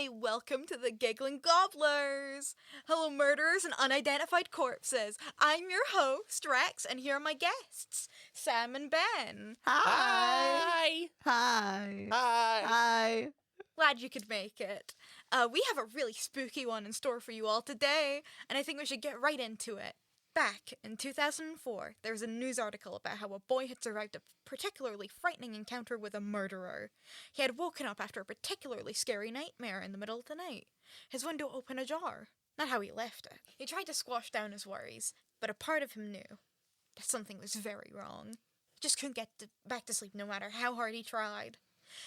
Hi, welcome to the Giggling Gobblers. Hello, murderers and unidentified corpses. I'm your host, Rex, and here are my guests, Sam and Ben. Hi. Hi. Hi. Glad you could make it. We have a really spooky one in store for you all today, and I think we should get right into it. Back in 2004, there was a news article about how a boy had survived a particularly frightening encounter with a murderer. He had woken up after a particularly scary nightmare in the middle of the night. His window open ajar. Not how he left it. He tried to squash down his worries, but a part of him knew that something was very wrong. He just couldn't get back to sleep no matter how hard he tried.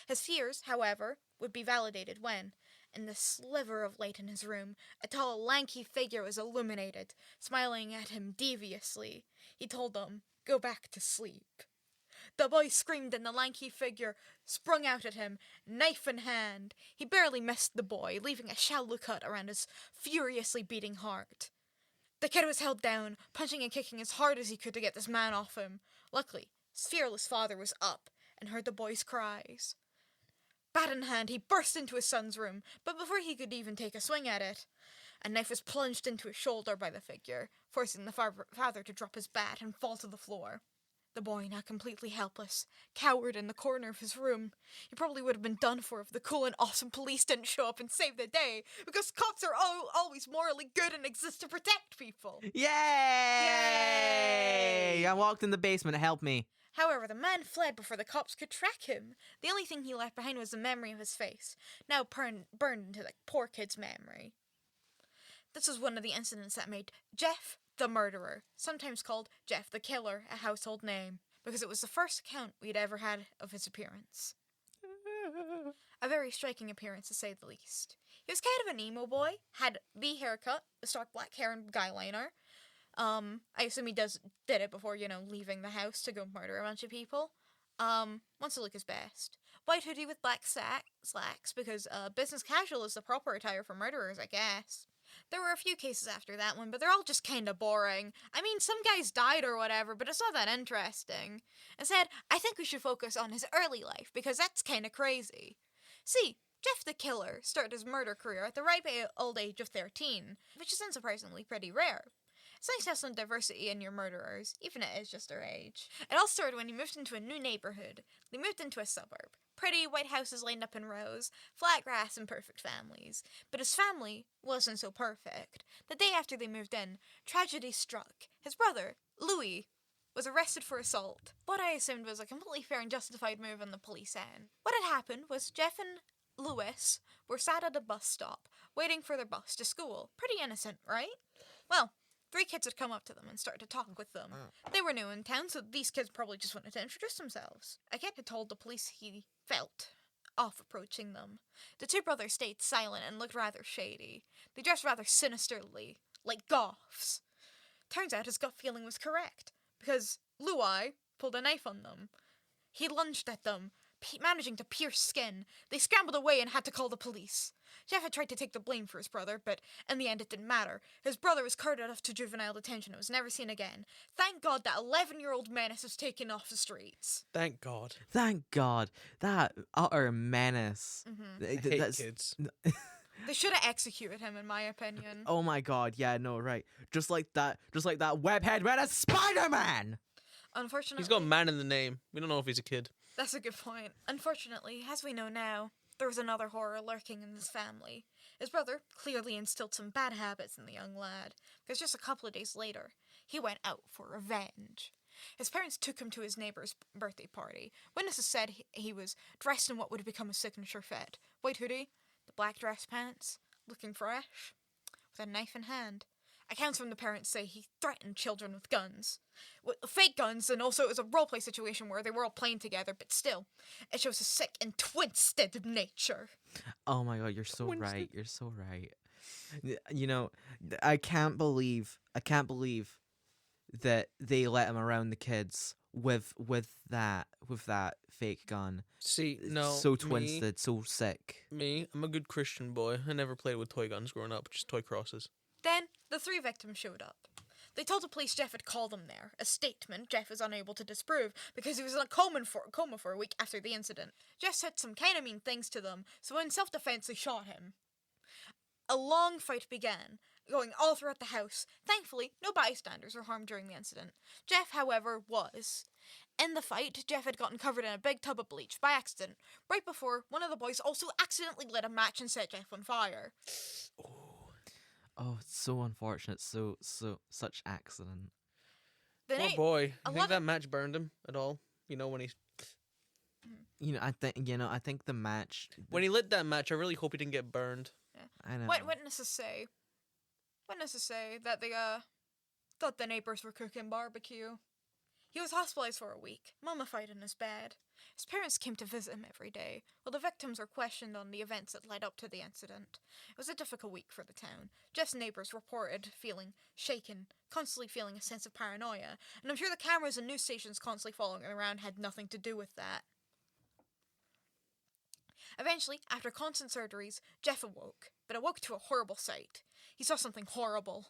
His fears, however, would be validated when, in the sliver of light in his room, a tall, lanky figure was illuminated, smiling at him deviously. He told them, "Go back to sleep." The boy screamed and the lanky figure sprung out at him, knife in hand. He barely missed the boy, leaving a shallow cut around his furiously beating heart. The kid was held down, punching and kicking as hard as he could to get this man off him. Luckily, his fearless father was up and heard the boy's cries. Bat in hand, he burst into his son's room, but before he could even take a swing at it, a knife was plunged into his shoulder by the figure, forcing the father to drop his bat and fall to the floor. The boy, now completely helpless, cowered in the corner of his room. He probably would have been done for if the cool and awesome police didn't show up and save the day, because cops are always morally good and exist to protect people. Yay! I walked in the basement. Help me. However, the man fled before the cops could track him. The only thing he left behind was the memory of his face, now burned into the poor kid's memory. This was one of the incidents that made Jeff the murderer, sometimes called Jeff the Killer, a household name, because it was the first account we'd ever had of his appearance. A very striking appearance, to say the least. He was kind of an emo boy, had the haircut, the stark black hair and guy liner. I assume he did it before, leaving the house to go murder a bunch of people. Wants to look his best. White hoodie with black slacks, because, business casual is the proper attire for murderers, I guess. There were a few cases after that one, but they're all just kinda boring. I mean, some guys died or whatever, but it's not that interesting. Instead, I think we should focus on his early life, because that's kinda crazy. See, Jeff the Killer started his murder career at the ripe old age of 13, which is unsurprisingly pretty rare. It's nice to have some diversity in your murderers, even if it is just their age. It all started when he moved into a new neighborhood. They moved into a suburb. Pretty white houses lined up in rows, flat grass and perfect families. But his family wasn't so perfect. The day after they moved in, tragedy struck. His brother, Louis, was arrested for assault. What I assumed was a completely fair and justified move on the police end. What had happened was Jeff and Louis were sat at a bus stop, waiting for their bus to school. Pretty innocent, right? Well, 3 kids had come up to them and started to talk with them. They were new in town, so these kids probably just wanted to introduce themselves. A kid had told the police he felt off approaching them. The 2 brothers stayed silent and looked rather shady. They dressed rather sinisterly, like goths. Turns out his gut feeling was correct, because Louis pulled a knife on them. He lunged at them, managing to pierce skin. They scrambled away and had to call the police. Jeff had tried to take the blame for his brother, but in the end it didn't matter. His brother was carted off to juvenile detention and was never seen again. Thank God that 11-year-old menace was taken off the streets. Thank God. Thank God. That utter menace. Mm-hmm. I hate kids. They should have executed him, in my opinion. Oh my God. Yeah, no, right. Just like that webhead menace Spider-Man! Unfortunately... He's got man in the name. We don't know if he's a kid. That's a good point. Unfortunately, as we know now, there was another horror lurking in his family. His brother clearly instilled some bad habits in the young lad, because just a couple of days later, he went out for revenge. His parents took him to his neighbor's birthday party. Witnesses said he was dressed in what would become his signature fit. White hoodie, the black dress pants, looking fresh, with a knife in hand. Accounts from the parents say he threatened children with guns. With fake guns, and also it was a roleplay situation where they were all playing together, but still, it shows his sick and twisted nature. Oh my God, you're so right. You're so right. I can't believe that they let him around the kids with that fake gun. See, no. So twisted, so sick. I'm a good Christian boy. I never played with toy guns growing up, just toy crosses. Then, the 3 victims showed up. They told the police Jeff had called them there, a statement Jeff was unable to disprove because he was in a coma for a week after the incident. Jeff said some kind of mean things to them, so in self-defense they shot him. A long fight began, going all throughout the house. Thankfully, no bystanders were harmed during the incident. Jeff, however, was. In the fight, Jeff had gotten covered in a big tub of bleach by accident, right before one of the boys also accidentally lit a match and set Jeff on fire. Oh, it's so unfortunate. Such accident. The Poor night- boy. a You lot think of- that match burned him at all? You know, when he I think the match. lit that match, I really hope he didn't get burned. I know. Witnesses say that they thought the neighbors were cooking barbecue. He was hospitalized for a week, mummified in his bed. His parents came to visit him every day, while the victims were questioned on the events that led up to the incident. It was a difficult week for the town. Jeff's neighbors reported feeling shaken, constantly feeling a sense of paranoia, and I'm sure the cameras and news stations constantly following him around had nothing to do with that. Eventually, after constant surgeries, Jeff awoke, but awoke to a horrible sight. He saw something horrible.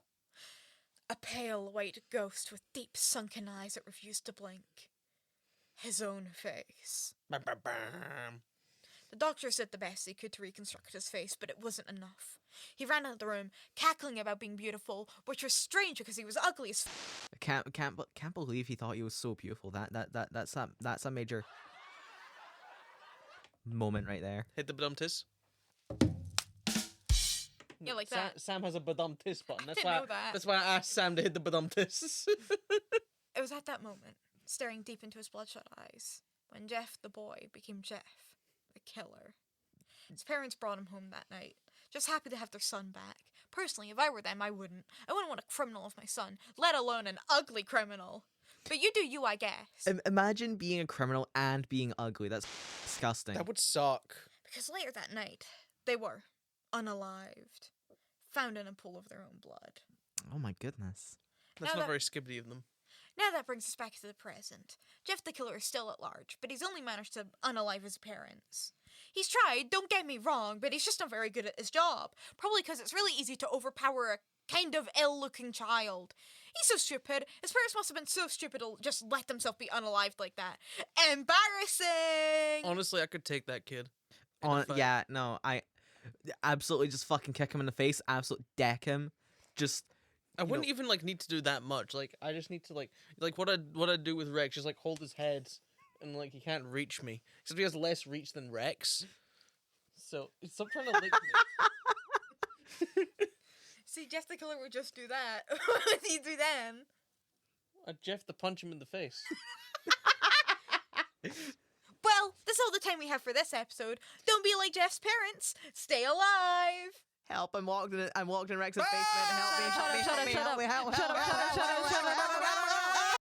A pale white ghost with deep sunken eyes that refused to blink. His own face. Bam, bam, bam. The doctors did the best they could to reconstruct his face, but it wasn't enough. He ran out of the room, cackling about being beautiful, which was strange because he was ugly as Can't believe he thought he was so beautiful. That's a major moment right there. Hit the badum-tis. Yeah, like that. Sam has a badum-tis button. Didn't know that. That's why I asked Sam to hit the badum-tis. It was at that moment, staring deep into his bloodshot eyes, when Jeff the boy became Jeff, the killer. His parents brought him home that night, just happy to have their son back. Personally, if I were them, I wouldn't. I wouldn't want a criminal as my son, let alone an ugly criminal. But you do you, I guess. Imagine being a criminal and being ugly. That's disgusting. That would suck. Because later that night, they were unalived, found in a pool of their own blood. Oh my goodness. That's Now not that- very skibbity of them. Now that brings us back to the present. Jeff the killer is still at large, but he's only managed to unalive his parents. He's tried, don't get me wrong, but he's just not very good at his job. Probably because it's really easy to overpower a kind of ill-looking child. He's so stupid. His parents must have been so stupid to just let themselves be unalived like that. Embarrassing! Honestly, I could take that kid. in a fight. Yeah, no, I absolutely just fucking kick him in the face, absolutely deck him. Just I you wouldn't know- even need to do that much. I just need to like what I do with Rex, just hold his head, and he can't reach me. Except he has less reach than Rex. So stop trying to lick me. See, Jeff the killer would just do that. What would he do then? I'd Jeff to punch him in the face. Well, that's all the time we have for this episode. Don't be like Jeff's parents. Stay alive. help! I'm locked in Rex's basement. Help me! Shut up, Help me! shut up, Help me! shut Help up. me! Help! Shut up, Help! shut